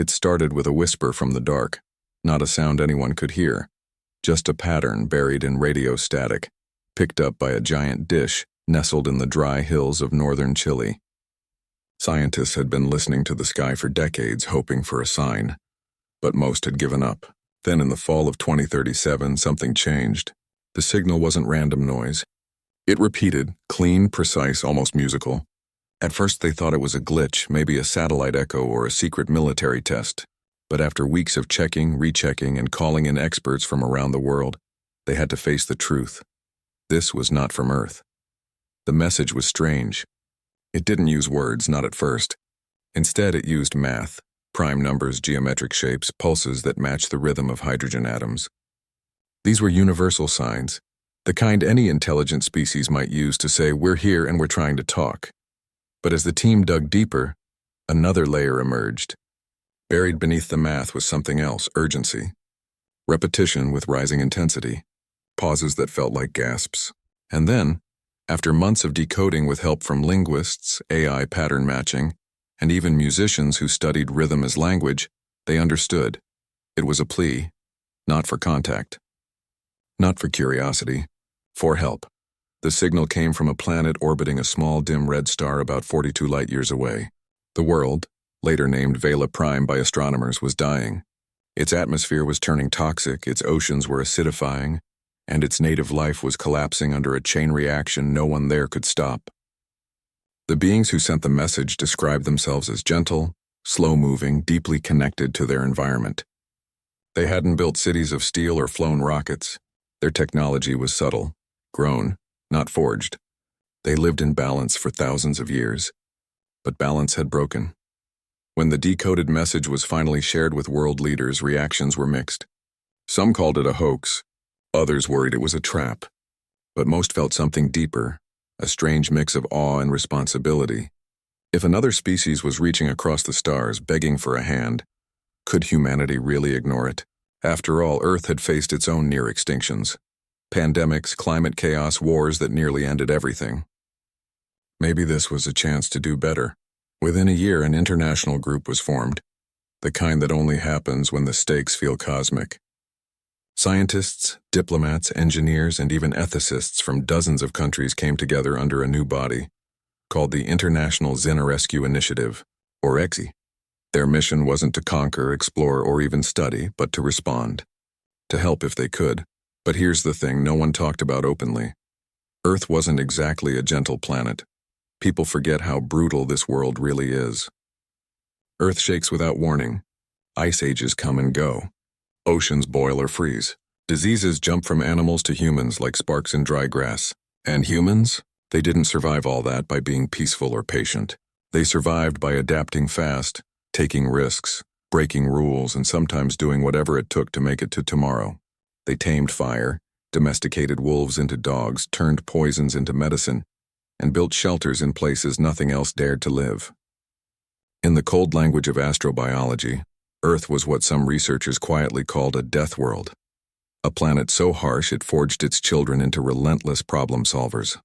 It started with a whisper from the dark, not a sound anyone could hear, just a pattern buried in radio static, picked up by a giant dish nestled in the dry hills of northern Chile. Scientists had been listening to the sky for decades, hoping for a sign, but most had given up. Then in the fall of 2037, something changed. The signal wasn't random noise. It repeated, clean, precise, almost musical. At first they thought it was a glitch, maybe a satellite echo or a secret military test. But after weeks of checking, rechecking, and calling in experts from around the world, they had to face the truth. This was not from Earth. The message was strange. It didn't use words, not at first. Instead, it used math, prime numbers, geometric shapes, pulses that matched the rhythm of hydrogen atoms. These were universal signs, the kind any intelligent species might use to say, "We're here and we're trying to talk." But as the team dug deeper, another layer emerged. Buried beneath the math was something else, urgency. Repetition with rising intensity. Pauses that felt like gasps. And then, after months of decoding with help from linguists, AI pattern matching, and even musicians who studied rhythm as language, they understood. It was a plea, not for contact, not for curiosity, for help. The signal came from a planet orbiting a small dim red star about 42 light-years away. The world, later named Vela Prime by astronomers, was dying. Its atmosphere was turning toxic, its oceans were acidifying, and its native life was collapsing under a chain reaction no one there could stop. The beings who sent the message described themselves as gentle, slow-moving, deeply connected to their environment. They hadn't built cities of steel or flown rockets. Their technology was subtle, grown, not forged. They lived in balance for thousands of years. But balance had broken. When the decoded message was finally shared with world leaders, reactions were mixed. Some called it a hoax. Others worried it was a trap. But most felt something deeper, a strange mix of awe and responsibility. If another species was reaching across the stars, begging for a hand, could humanity really ignore it? After all, Earth had faced its own near extinctions. Pandemics, climate chaos, wars that nearly ended everything. Maybe this was a chance to do better. Within a year, an international group was formed, the kind that only happens when the stakes feel cosmic. Scientists, diplomats, engineers, and even ethicists from dozens of countries came together under a new body, called the International Xenorescue Initiative, or EXI. Their mission wasn't to conquer, explore, or even study, but to respond. To help if they could. But here's the thing no one talked about openly. Earth wasn't exactly a gentle planet. People forget how brutal this world really is. Earth shakes without warning. Ice ages come and go. Oceans boil or freeze. Diseases jump from animals to humans like sparks in dry grass. And humans? They didn't survive all that by being peaceful or patient. They survived by adapting fast, taking risks, breaking rules, and sometimes doing whatever it took to make it to tomorrow. They tamed fire, domesticated wolves into dogs, turned poisons into medicine, and built shelters in places nothing else dared to live. In the cold language of astrobiology, Earth was what some researchers quietly called a death world, a planet so harsh it forged its children into relentless problem solvers.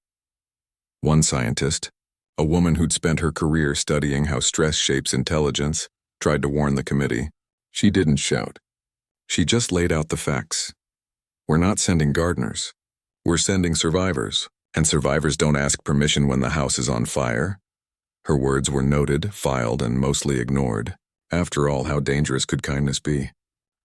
One scientist, a woman who'd spent her career studying how stress shapes intelligence, tried to warn the committee. She didn't shout. She just laid out the facts. We're not sending gardeners. We're sending survivors. And survivors don't ask permission when the house is on fire. Her words were noted, filed, and mostly ignored. After all, how dangerous could kindness be?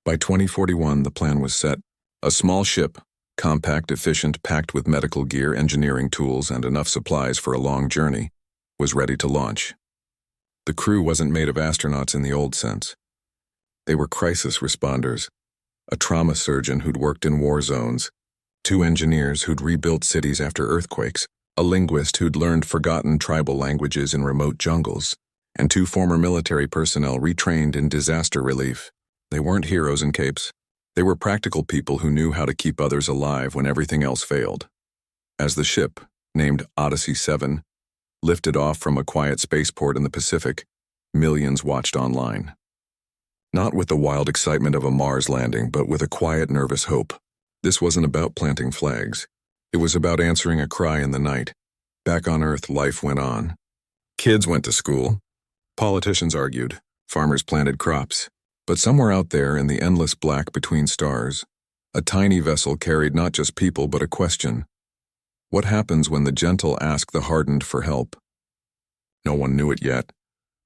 By 2041, the plan was set. A small ship, compact, efficient, packed with medical gear, engineering tools, and enough supplies for a long journey, was ready to launch. The crew wasn't made of astronauts in the old sense. They were crisis responders. A trauma surgeon who'd worked in war zones, 2 engineers who'd rebuilt cities after earthquakes, a linguist who'd learned forgotten tribal languages in remote jungles, and 2 former military personnel retrained in disaster relief. They weren't heroes in capes. They were practical people who knew how to keep others alive when everything else failed. As the ship, named Odyssey 7, lifted off from a quiet spaceport in the Pacific, millions watched online. Not with the wild excitement of a Mars landing, but with a quiet, nervous hope. This wasn't about planting flags. It was about answering a cry in the night. Back on Earth, life went on. Kids went to school. Politicians argued. Farmers planted crops. But somewhere out there in the endless black between stars, a tiny vessel carried not just people but a question. What happens when the gentle ask the hardened for help? No one knew it yet,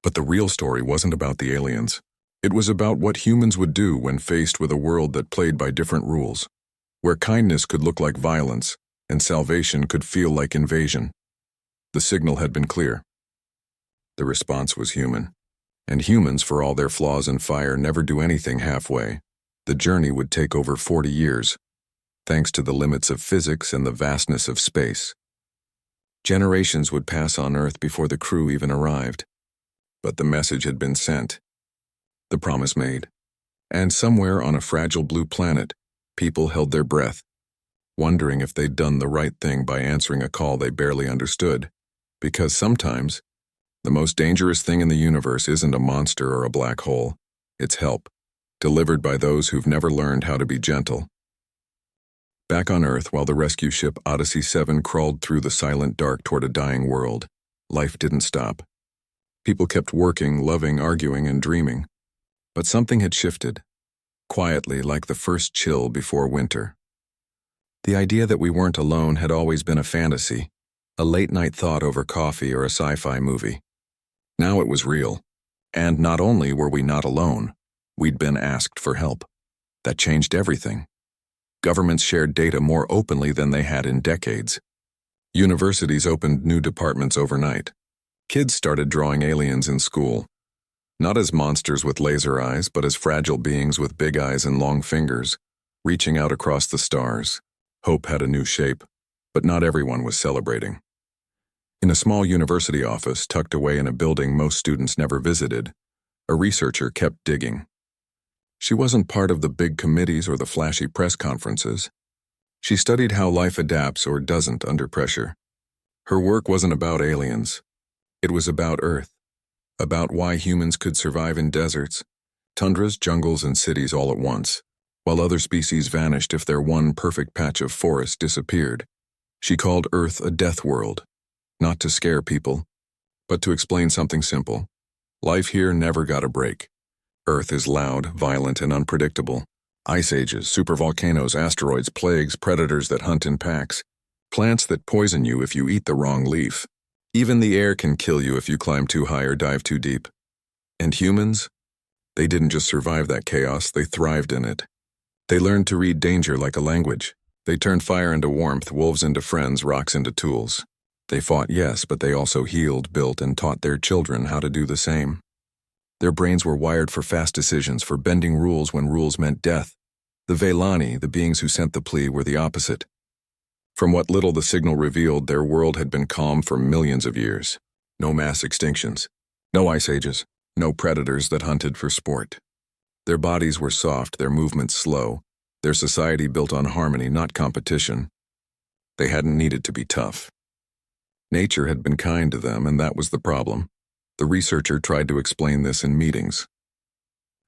but the real story wasn't about the aliens. It was about what humans would do when faced with a world that played by different rules, where kindness could look like violence and salvation could feel like invasion. The signal had been clear. The response was human. And humans, for all their flaws and fire, never do anything halfway. The journey would take over 40 years, thanks to the limits of physics and the vastness of space. Generations would pass on Earth before the crew even arrived. But the message had been sent. The promise made. And somewhere on a fragile blue planet, people held their breath, wondering if they'd done the right thing by answering a call they barely understood. Because sometimes, the most dangerous thing in the universe isn't a monster or a black hole. It's help, delivered by those who've never learned how to be gentle. Back on Earth, while the rescue ship Odyssey 7 crawled through the silent dark toward a dying world, life didn't stop. People kept working, loving, arguing, and dreaming. But something had shifted, quietly like the first chill before winter. The idea that we weren't alone had always been a fantasy, a late-night thought over coffee or a sci-fi movie. Now it was real. And not only were we not alone, we'd been asked for help. That changed everything. Governments shared data more openly than they had in decades. Universities opened new departments overnight. Kids started drawing aliens in school. Not as monsters with laser eyes, but as fragile beings with big eyes and long fingers, reaching out across the stars. Hope had a new shape, but not everyone was celebrating. In a small university office tucked away in a building most students never visited, a researcher kept digging. She wasn't part of the big committees or the flashy press conferences. She studied how life adapts or doesn't under pressure. Her work wasn't about aliens. It was about Earth, about why humans could survive in deserts, tundras, jungles, and cities all at once, while other species vanished if their one perfect patch of forest disappeared. She called Earth a death world. Not to scare people, but to explain something simple. Life here never got a break. Earth is loud, violent, and unpredictable. Ice ages, supervolcanoes, asteroids, plagues, predators that hunt in packs, plants that poison you if you eat the wrong leaf. Even the air can kill you if you climb too high or dive too deep. And humans? They didn't just survive that chaos, they thrived in it. They learned to read danger like a language. They turned fire into warmth, wolves into friends, rocks into tools. They fought, yes, but they also healed, built, and taught their children how to do the same. Their brains were wired for fast decisions, for bending rules when rules meant death. The Velani, the beings who sent the plea, were the opposite. From what little the signal revealed, their world had been calm for millions of years. No mass extinctions, no ice ages, no predators that hunted for sport. Their bodies were soft, their movements slow, their society built on harmony, not competition. They hadn't needed to be tough. Nature had been kind to them, and that was the problem. The researcher tried to explain this in meetings.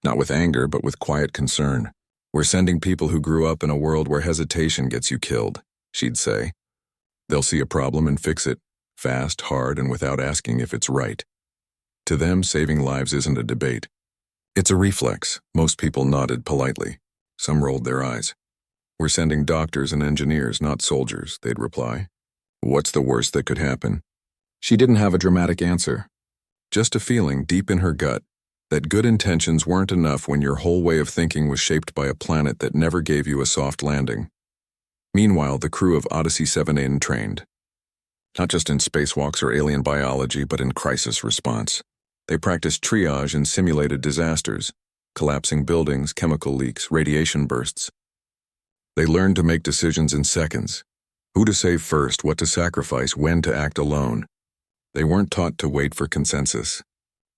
Not with anger, but with quiet concern. We're sending people who grew up in a world where hesitation gets you killed, she'd say. They'll see a problem and fix it, fast, hard, and without asking if it's right. To them, saving lives isn't a debate. It's a reflex. Most people nodded politely. Some rolled their eyes. We're sending doctors and engineers, not soldiers, they'd reply. What's the worst that could happen? She didn't have a dramatic answer. Just a feeling deep in her gut that good intentions weren't enough when your whole way of thinking was shaped by a planet that never gave you a soft landing. Meanwhile, the crew of Odyssey 7 trained. Not just in spacewalks or alien biology, but in crisis response. They practiced triage and simulated disasters, collapsing buildings, chemical leaks, radiation bursts. They learned to make decisions in seconds. Who to save first, what to sacrifice, when to act alone. They weren't taught to wait for consensus.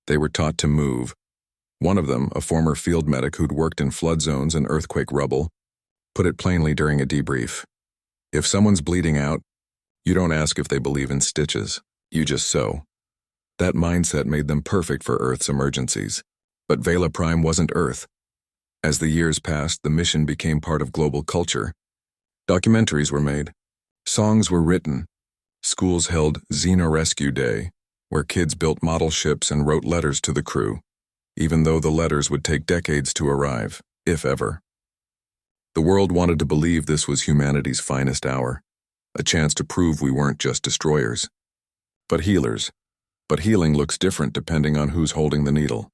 They were taught to move. One of them, a former field medic who'd worked in flood zones and earthquake rubble, put it plainly during a debrief. If someone's bleeding out, you don't ask if they believe in stitches. You just sew. That mindset made them perfect for Earth's emergencies. But Vela Prime wasn't Earth. As the years passed, the mission became part of global culture. Documentaries were made. Songs were written. Schools held Xenorescue Day, where kids built model ships and wrote letters to the crew. even though the letters would take decades to arrive, if ever. The world wanted to believe this was humanity's finest hour, a chance to prove we weren't just destroyers, but healers. But healing looks different depending on who's holding the needle.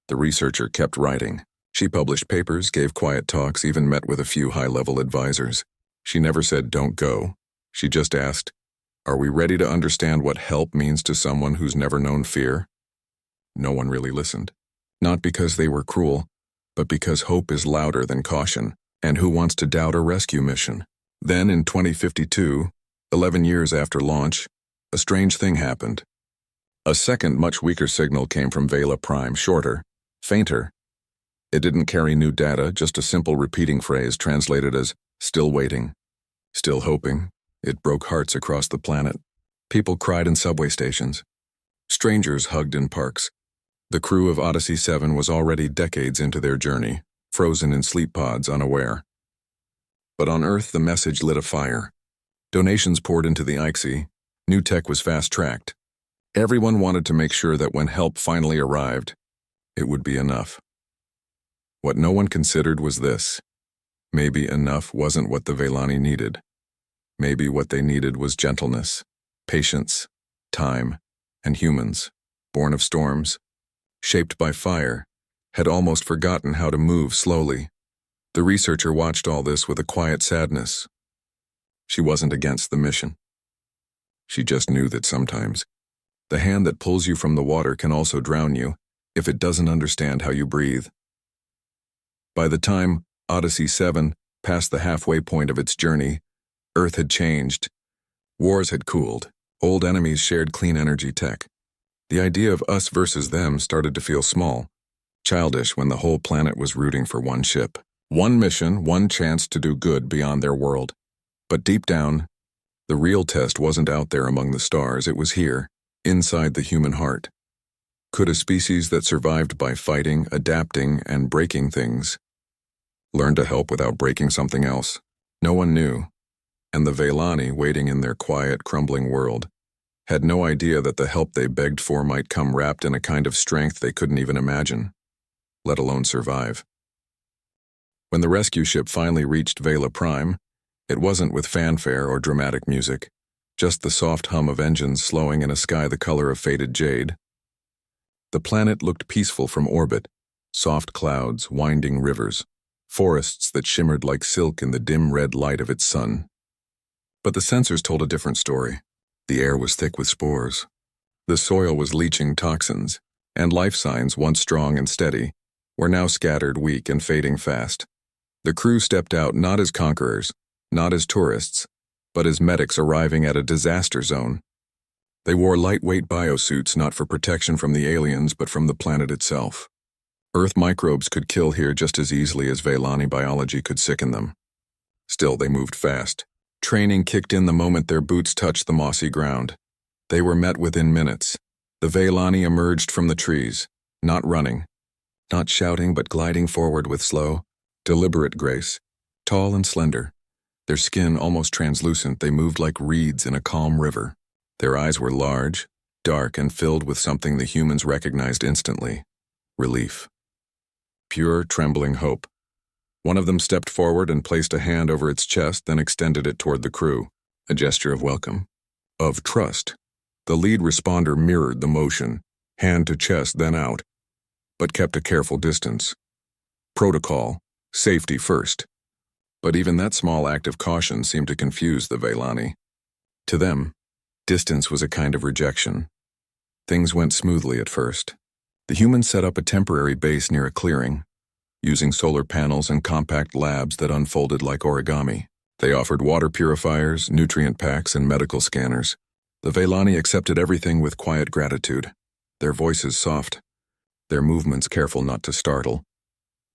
The researcher kept writing. She published papers, gave quiet talks, even met with a few high-level advisors. She never said, "Don't go." She just asked, "Are we ready to understand what help means to someone who's never known fear?" No one really listened. Not because they were cruel, but because hope is louder than caution, and who wants to doubt a rescue mission? Then in 2052, 11 years after launch, a strange thing happened. A second, much weaker signal came from Vela Prime, shorter, fainter. It didn't carry new data, just a simple repeating phrase translated as, "Still waiting, still hoping." It broke hearts across the planet. People cried in subway stations. Strangers hugged in parks. The crew of Odyssey 7 was already decades into their journey, frozen in sleep pods, unaware. But on Earth, the message lit a fire. Donations poured into the IXI. New tech was fast-tracked. Everyone wanted to make sure that when help finally arrived, it would be enough. What no one considered was this. Maybe enough wasn't what the Velani needed. Maybe what they needed was gentleness, patience, time, and humans, born of storms, shaped by fire, had almost forgotten how to move slowly. The researcher watched all this with a quiet sadness. She wasn't against the mission. She just knew that sometimes the hand that pulls you from the water can also drown you if it doesn't understand how you breathe. By the time Odyssey 7 passed the halfway point of its journey, Earth had changed. Wars had cooled. Old enemies shared clean energy tech. The idea of us versus them started to feel small, childish when the whole planet was rooting for one ship. One mission, one chance to do good beyond their world. But deep down, the real test wasn't out there among the stars, it was here, inside the human heart. Could a species that survived by fighting, adapting, and breaking things learn to help without breaking something else? No one knew, and the Velani, waiting in their quiet, crumbling world, had no idea that the help they begged for might come wrapped in a kind of strength they couldn't even imagine, let alone survive. When the rescue ship finally reached Vela Prime, it wasn't with fanfare or dramatic music, just the soft hum of engines slowing in a sky the color of faded jade. The planet looked peaceful from orbit, soft clouds, winding rivers, forests that shimmered like silk in the dim red light of its sun. But the sensors told a different story. The air was thick with spores. The soil was leaching toxins, and life signs, once strong and steady, were now scattered, weak, and fading fast. The crew stepped out not as conquerors, not as tourists, but as medics arriving at a disaster zone. They wore lightweight biosuits not for protection from the aliens but from the planet itself. Earth microbes could kill here just as easily as Velani biology could sicken them. Still, they moved fast. Training kicked in the moment their boots touched the mossy ground. They were met within minutes. The Velani emerged from the trees, not running, not shouting but gliding forward with slow, deliberate grace. Tall and slender, their skin almost translucent, they moved like reeds in a calm river. Their eyes were large, dark, and filled with something the humans recognized instantly: relief. Pure, trembling hope. One of them stepped forward and placed a hand over its chest, then extended it toward the crew, a gesture of welcome, of trust. The lead responder mirrored the motion, hand to chest, then out, but kept a careful distance. Protocol, safety first. But even that small act of caution seemed to confuse the Velani. To them, distance was a kind of rejection. Things went smoothly at first. The humans set up a temporary base near a clearing, using solar panels and compact labs that unfolded like origami. They offered water purifiers, nutrient packs, and medical scanners. The Velani accepted everything with quiet gratitude, their voices soft, their movements careful not to startle.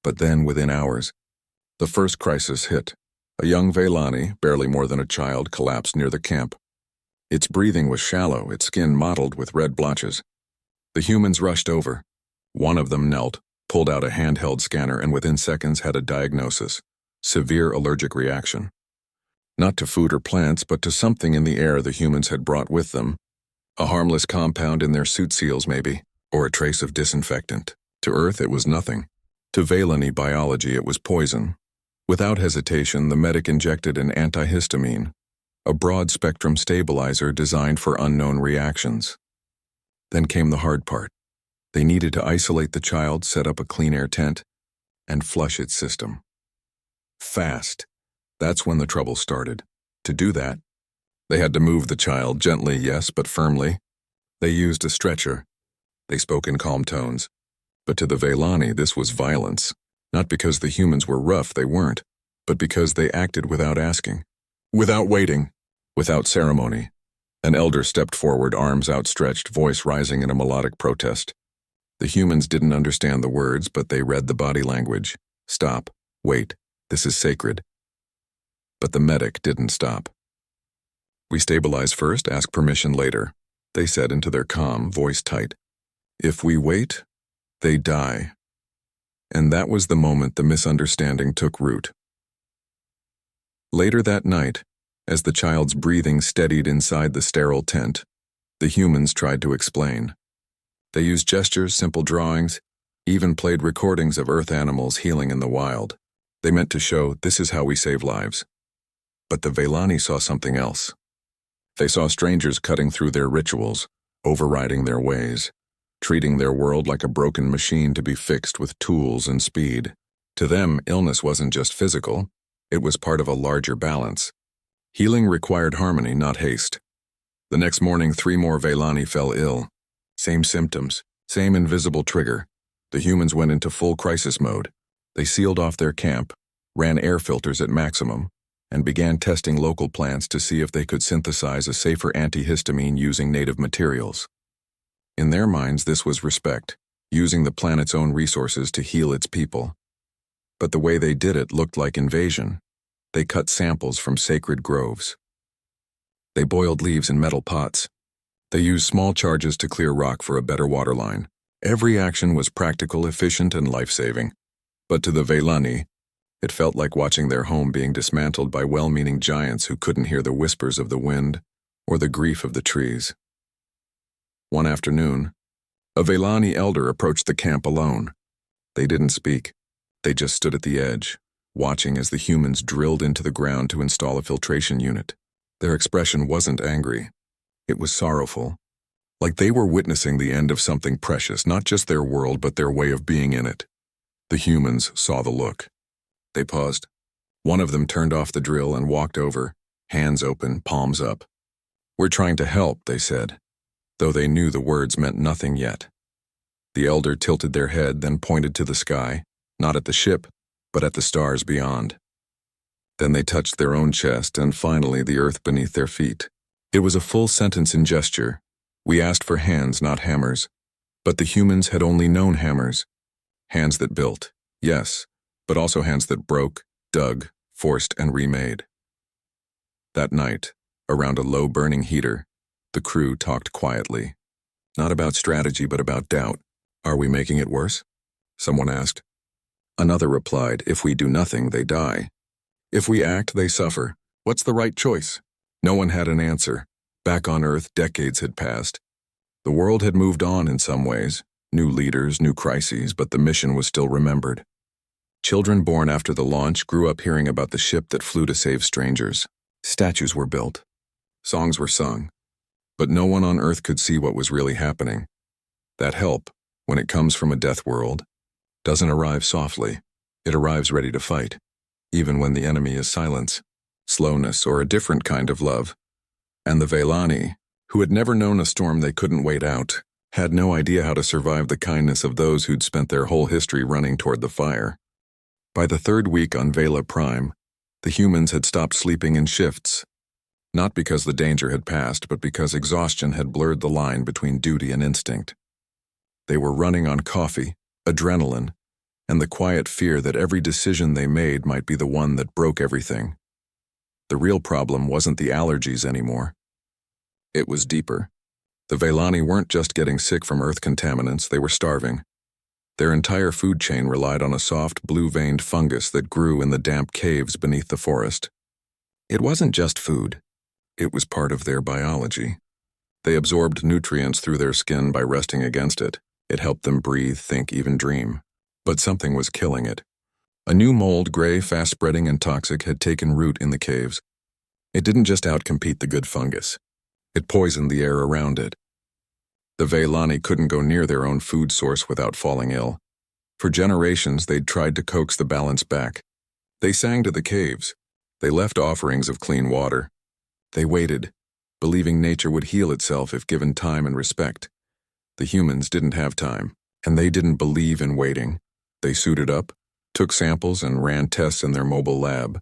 But then, within hours, the first crisis hit. A young Velani, barely more than a child, collapsed near the camp. Its breathing was shallow, its skin mottled with red blotches. The humans rushed over. One of them knelt, pulled out a handheld scanner, and within seconds had a diagnosis: severe allergic reaction. Not to food or plants, but to something in the air the humans had brought with them. A harmless compound in their suit seals, maybe, or a trace of disinfectant. To Earth, it was nothing. To Vailani biology, it was poison. Without hesitation, the medic injected an antihistamine, a broad-spectrum stabilizer designed for unknown reactions. Then came the hard part. They needed to isolate the child, set up a clean air tent, and flush its system. Fast. That's when the trouble started. To do that, they had to move the child gently, yes, but firmly. They used a stretcher. They spoke in calm tones. But to the Vailani, this was violence. Not because the humans were rough, they weren't, but because they acted without asking, without waiting, without ceremony. An elder stepped forward, arms outstretched, voice rising in a melodic protest. The humans didn't understand the words, but they read the body language. Stop. Wait. This is sacred. But the medic didn't stop. We stabilize first, ask permission later, they said into their calm, voice tight. If we wait, they die. And that was the moment the misunderstanding took root. Later that night, as the child's breathing steadied inside the sterile tent, the humans tried to explain. They used gestures, simple drawings, even played recordings of Earth animals healing in the wild. They meant to show, this is how we save lives. But the Vailani saw something else. They saw strangers cutting through their rituals, overriding their ways, treating their world like a broken machine to be fixed with tools and speed. To them, illness wasn't just physical, it was part of a larger balance. Healing required harmony, not haste. The next morning, 3 more Vailani fell ill. Same symptoms, same invisible trigger. The humans went into full crisis mode. They sealed off their camp, ran air filters at maximum, and began testing local plants to see if they could synthesize a safer antihistamine using native materials. In their minds, this was respect, using the planet's own resources to heal its people. But the way they did it looked like invasion. They cut samples from sacred groves. They boiled leaves in metal pots. They used small charges to clear rock for a better waterline. Every action was practical, efficient, and life-saving. But to the Vailani, it felt like watching their home being dismantled by well-meaning giants who couldn't hear the whispers of the wind or the grief of the trees. One afternoon, a Vailani elder approached the camp alone. They didn't speak. They just stood at the edge, watching as the humans drilled into the ground to install a filtration unit. Their expression wasn't angry. It was sorrowful, like they were witnessing the end of something precious, not just their world, but their way of being in it. The humans saw the look. They paused. One of them turned off the drill and walked over, hands open, palms up. We're trying to help, they said, though they knew the words meant nothing yet. The elder tilted their head, then pointed to the sky, not at the ship, but at the stars beyond. Then they touched their own chest and finally the earth beneath their feet. It was a full sentence in gesture. We asked for hands, not hammers. But the humans had only known hammers. Hands that built, yes, but also hands that broke, dug, forced, and remade. That night, around a low burning heater, the crew talked quietly. Not about strategy, but about doubt. Are we making it worse? Someone asked. Another replied, if we do nothing, they die. If we act, they suffer. What's the right choice? No one had an answer. Back on Earth, decades had passed. The world had moved on in some ways. New leaders, new crises, but the mission was still remembered. Children born after the launch grew up hearing about the ship that flew to save strangers. Statues were built. Songs were sung. But no one on Earth could see what was really happening. That help, when it comes from a death world, doesn't arrive softly. It arrives ready to fight, even when the enemy is silence, slowness, or a different kind of love. And the Vailani, who had never known a storm they couldn't wait out, had no idea how to survive the kindness of those who'd spent their whole history running toward the fire. By the 3rd week on Vela Prime, the humans had stopped sleeping in shifts, not because the danger had passed, but because exhaustion had blurred the line between duty and instinct. They were running on coffee, adrenaline, and the quiet fear that every decision they made might be the one that broke everything. The real problem wasn't the allergies anymore. It was deeper. The Vailani weren't just getting sick from Earth contaminants, they were starving. Their entire food chain relied on a soft, blue-veined fungus that grew in the damp caves beneath the forest. It wasn't just food. It was part of their biology. They absorbed nutrients through their skin by resting against it. It helped them breathe, think, even dream. But something was killing it. A new mold, gray, fast-spreading, and toxic, had taken root in the caves. It didn't just outcompete the good fungus. It poisoned the air around it. The Veilani couldn't go near their own food source without falling ill. For generations, they'd tried to coax the balance back. They sang to the caves. They left offerings of clean water. They waited, believing nature would heal itself if given time and respect. The humans didn't have time, and they didn't believe in waiting. They suited up, took samples, and ran tests in their mobile lab.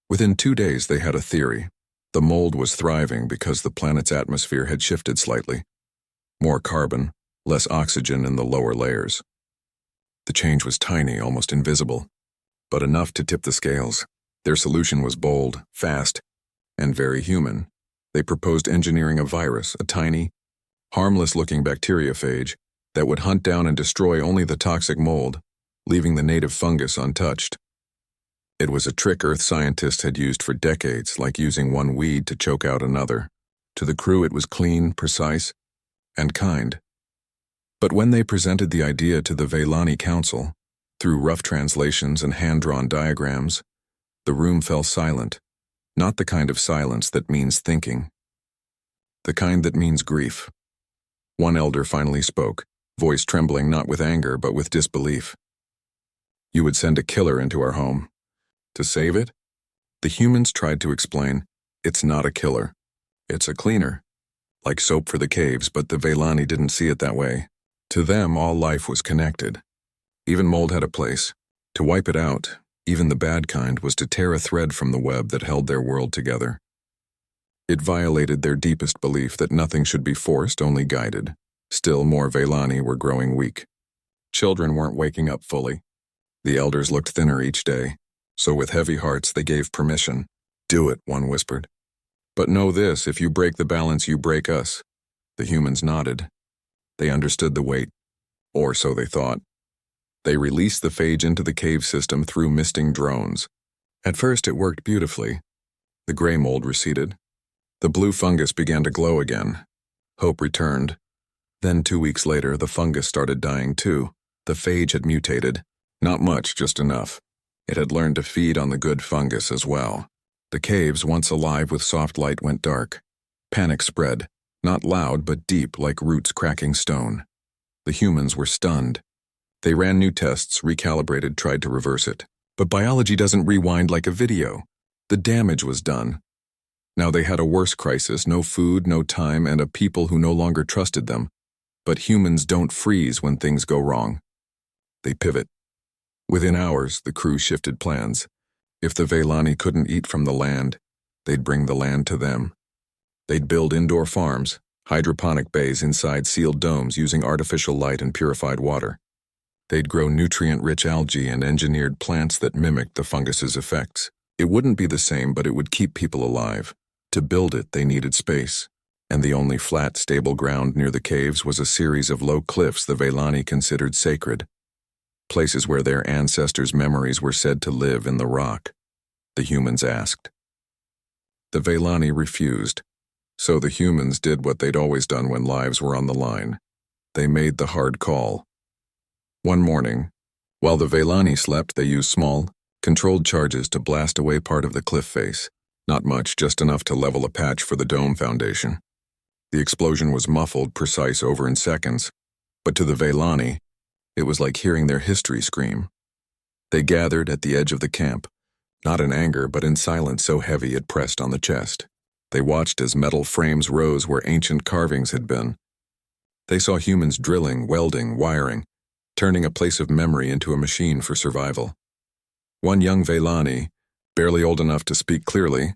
Within 2 days, they had a theory. The mold was thriving because the planet's atmosphere had shifted slightly. More carbon, less oxygen in the lower layers. The change was tiny, almost invisible, but enough to tip the scales. Their solution was bold, fast, and very human. They proposed engineering a virus, a tiny, harmless-looking bacteriophage that would hunt down and destroy only the toxic mold, leaving the native fungus untouched. It was a trick Earth scientists had used for decades, like using one weed to choke out another. To the crew, it was clean, precise, and kind. But when they presented the idea to the Veilani Council, through rough translations and hand-drawn diagrams, the room fell silent. Not the kind of silence that means thinking. The kind that means grief. One elder finally spoke, voice trembling not with anger but with disbelief. "You would send a killer into our home. To save it?" The humans tried to explain, "It's not a killer. It's a cleaner. Like soap for the caves," but the Veilani didn't see it that way. To them, all life was connected. Even mold had a place. To wipe it out, even the bad kind, was to tear a thread from the web that held their world together. It violated their deepest belief that nothing should be forced, only guided. Still, more Veilani were growing weak. Children weren't waking up fully. The elders looked thinner each day, so with heavy hearts they gave permission. "Do it," one whispered. "But know this, if you break the balance, you break us." The humans nodded. They understood the weight, or so they thought. They released the phage into the cave system through misting drones. At first it worked beautifully. The gray mold receded. The blue fungus began to glow again. Hope returned. Then 2 weeks later, the fungus started dying too. The phage had mutated. Not much, just enough. It had learned to feed on the good fungus as well. The caves, once alive with soft light, went dark. Panic spread, not loud but deep, like roots cracking stone. The humans were stunned. They ran new tests, recalibrated, tried to reverse it. But biology doesn't rewind like a video. The damage was done. Now they had a worse crisis, no food, no time, and a people who no longer trusted them. But humans don't freeze when things go wrong. They pivot. Within hours, the crew shifted plans. If the Veilani couldn't eat from the land, they'd bring the land to them. They'd build indoor farms, hydroponic bays inside sealed domes using artificial light and purified water. They'd grow nutrient-rich algae and engineered plants that mimicked the fungus's effects. It wouldn't be the same, but it would keep people alive. To build it, they needed space. And the only flat, stable ground near the caves was a series of low cliffs the Veilani considered sacred. Places where their ancestors' memories were said to live in the rock. The humans asked. The Veilani refused. So the humans did what they'd always done when lives were on the line. They made the hard call. One morning, while the Veilani slept, they used small, controlled charges to blast away part of the cliff face. Not much, just enough to level a patch for the dome foundation. The explosion was muffled, precise, over in seconds. But to the Veilani, it was like hearing their history scream. They gathered at the edge of the camp, not in anger, but in silence so heavy it pressed on the chest. They watched as metal frames rose where ancient carvings had been. They saw humans drilling, welding, wiring, turning a place of memory into a machine for survival. One young Veilani, barely old enough to speak clearly,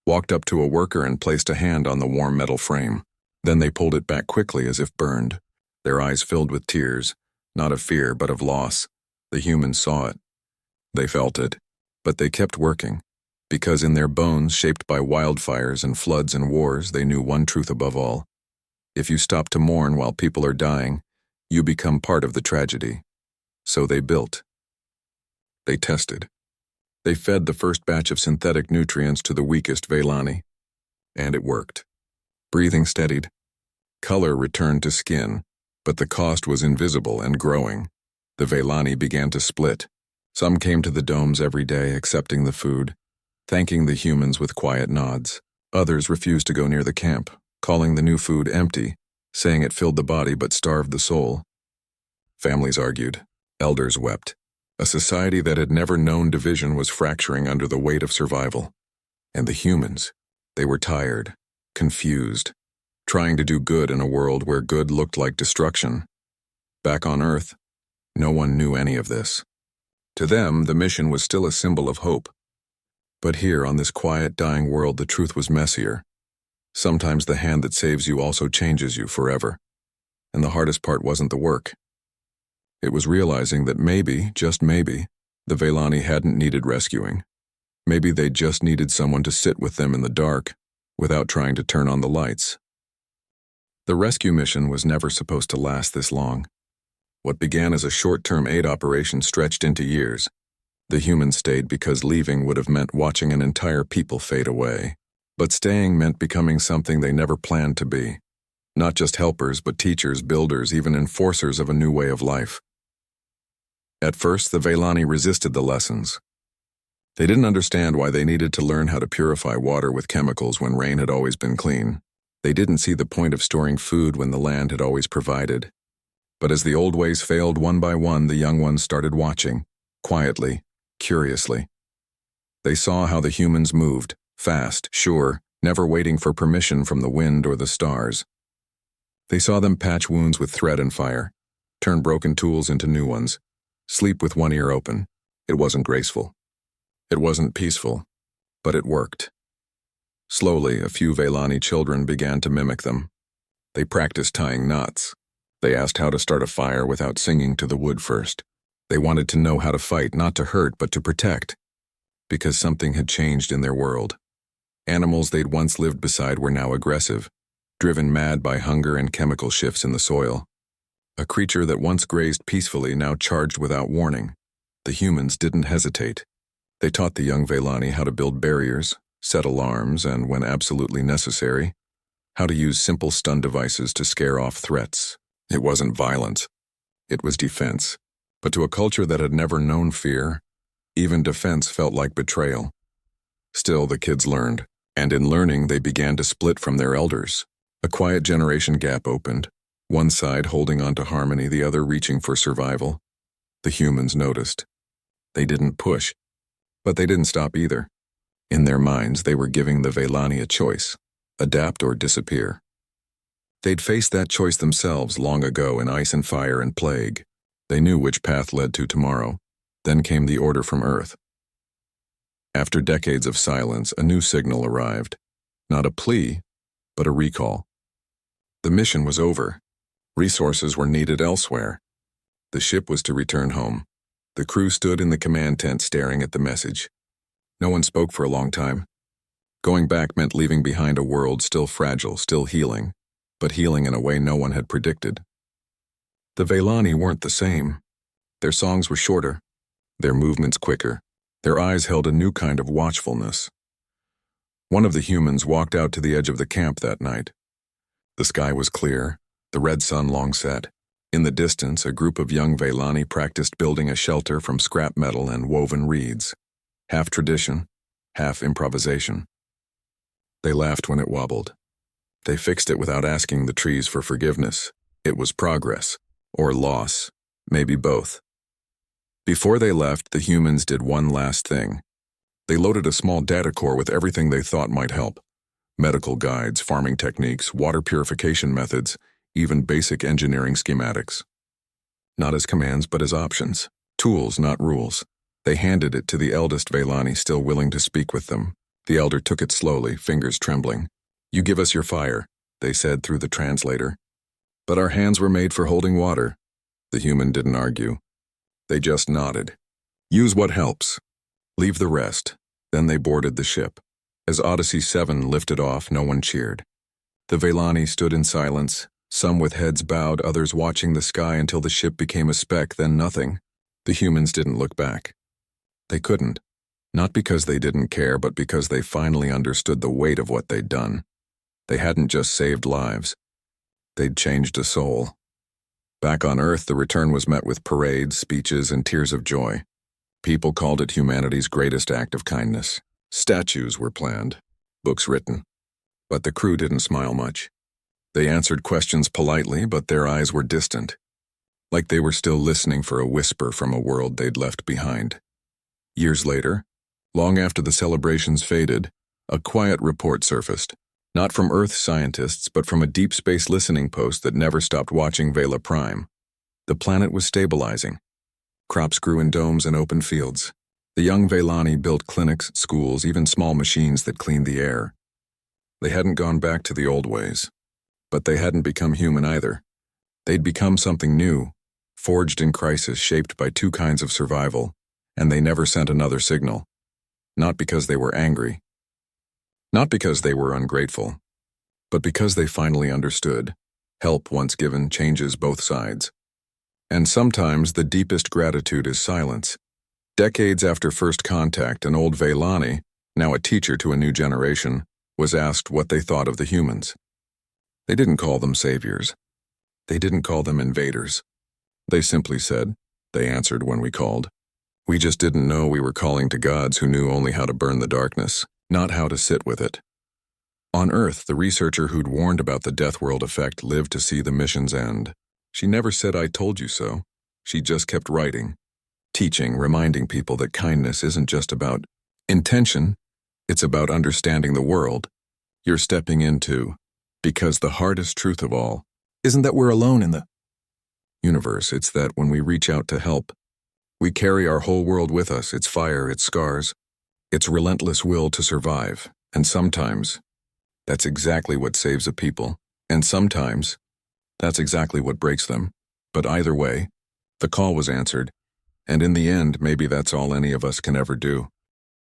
walked up to a worker and placed a hand on the warm metal frame. Then they pulled it back quickly as if burned. Their eyes filled with tears, not of fear but of loss. The humans saw it. They felt it, but they kept working, because in their bones, shaped by wildfires and floods and wars, they knew one truth above all. If you stop to mourn while people are dying, you become part of the tragedy. So they built. They tested. They fed the first batch of synthetic nutrients to the weakest Veilani. And it worked. Breathing steadied. Color returned to skin. But the cost was invisible and growing. The Velani began to split. Some came to the domes every day, accepting the food, thanking the humans with quiet nods. Others refused to go near the camp, calling the new food empty, saying it filled the body but starved the soul. Families argued. Elders wept. A society that had never known division was fracturing under the weight of survival. And the humans, they were tired, confused, trying to do good in a world where good looked like destruction. Back on Earth, no one knew any of this. To them, the mission was still a symbol of hope. But here, on this quiet, dying world, the truth was messier. Sometimes the hand that saves you also changes you forever. And the hardest part wasn't the work. It was realizing that maybe, just maybe, the Velani hadn't needed rescuing. Maybe they just needed someone to sit with them in the dark, without trying to turn on the lights. The rescue mission was never supposed to last this long. What began as a short-term aid operation stretched into years. The humans stayed because leaving would have meant watching an entire people fade away. But staying meant becoming something they never planned to be. Not just helpers, but teachers, builders, even enforcers of a new way of life. At first, the Velani resisted the lessons. They didn't understand why they needed to learn how to purify water with chemicals when rain had always been clean. They didn't see the point of storing food when the land had always provided. But as the old ways failed one by one, the young ones started watching, quietly, curiously. They saw how the humans moved, fast, sure, never waiting for permission from the wind or the stars. They saw them patch wounds with thread and fire, turn broken tools into new ones, sleep with one ear open. It wasn't graceful. It wasn't peaceful, but it worked. Slowly, a few Velani children began to mimic them. They practiced tying knots. They asked how to start a fire without singing to the wood first. They wanted to know how to fight, not to hurt, but to protect. Because something had changed in their world. Animals they'd once lived beside were now aggressive, driven mad by hunger and chemical shifts in the soil. A creature that once grazed peacefully now charged without warning. The humans didn't hesitate. They taught the young Velani how to build barriers, set alarms, and, when absolutely necessary, how to use simple stun devices to scare off threats. It wasn't violence. It was defense. But to a culture that had never known fear, even defense felt like betrayal. Still, the kids learned, and in learning they began to split from their elders. A quiet generation gap opened, one side holding on to harmony, the other reaching for survival. The humans noticed. They didn't push, but they didn't stop either. In their minds, they were giving the Velani a choice, adapt or disappear. They'd faced that choice themselves long ago in ice and fire and plague. They knew which path led to tomorrow. Then came the order from Earth. After decades of silence, a new signal arrived. Not a plea, but a recall. The mission was over. Resources were needed elsewhere. The ship was to return home. The crew stood in the command tent staring at the message. No one spoke for a long time. Going back meant leaving behind a world still fragile, still healing, but healing in a way no one had predicted. The Velani weren't the same. Their songs were shorter, their movements quicker. Their eyes held a new kind of watchfulness. One of the humans walked out to the edge of the camp that night. The sky was clear, the red sun long set. In the distance, a group of young Velani practiced building a shelter from scrap metal and woven reeds. Half tradition, half improvisation. They laughed when it wobbled. They fixed it without asking the trees for forgiveness. It was progress, or loss, maybe both. Before they left, the humans did one last thing. They loaded a small data core with everything they thought might help. Medical guides, farming techniques, water purification methods, even basic engineering schematics. Not as commands, but as options. Tools, not rules. They handed it to the eldest Velani, still willing to speak with them. The elder took it slowly, fingers trembling. "You give us your fire," they said through the translator. "But our hands were made for holding water." The human didn't argue. They just nodded. "Use what helps. Leave the rest." Then they boarded the ship. As Odyssey 7 lifted off, no one cheered. The Velani stood in silence, some with heads bowed, others watching the sky until the ship became a speck, then nothing. The humans didn't look back. They couldn't. Not because they didn't care, but because they finally understood the weight of what they'd done. They hadn't just saved lives. They'd changed a soul. Back on Earth, the return was met with parades, speeches, and tears of joy. People called it humanity's greatest act of kindness. Statues were planned, books written. But the crew didn't smile much. They answered questions politely, but their eyes were distant, like they were still listening for a whisper from a world they'd left behind. Years later, long after the celebrations faded, a quiet report surfaced, not from Earth scientists, but from a deep space listening post that never stopped watching Vela Prime. The planet was stabilizing. Crops grew in domes and open fields. The young Velani built clinics, schools, even small machines that cleaned the air. They hadn't gone back to the old ways, but they hadn't become human either. They'd become something new, forged in crisis, shaped by two kinds of survival, and they never sent another signal. Not because they were angry, not because they were ungrateful, but because they finally understood. Help once given changes both sides. And sometimes the deepest gratitude is silence. Decades after first contact, an old Velani, now a teacher to a new generation, was asked what they thought of the humans. They didn't call them saviors. They didn't call them invaders. They simply said, they answered when we called. We just didn't know we were calling to gods who knew only how to burn the darkness, not how to sit with it. On Earth, the researcher who'd warned about the Deathworld effect lived to see the mission's end. She never said, "I told you so." She just kept writing, teaching, reminding people that kindness isn't just about intention, it's about understanding the world you're stepping into. Because the hardest truth of all isn't that we're alone in the universe, it's that when we reach out to help, we carry our whole world with us, its fire, its scars, its relentless will to survive. And sometimes, that's exactly what saves a people. And sometimes, that's exactly what breaks them. But either way, the call was answered. And in the end, maybe that's all any of us can ever do.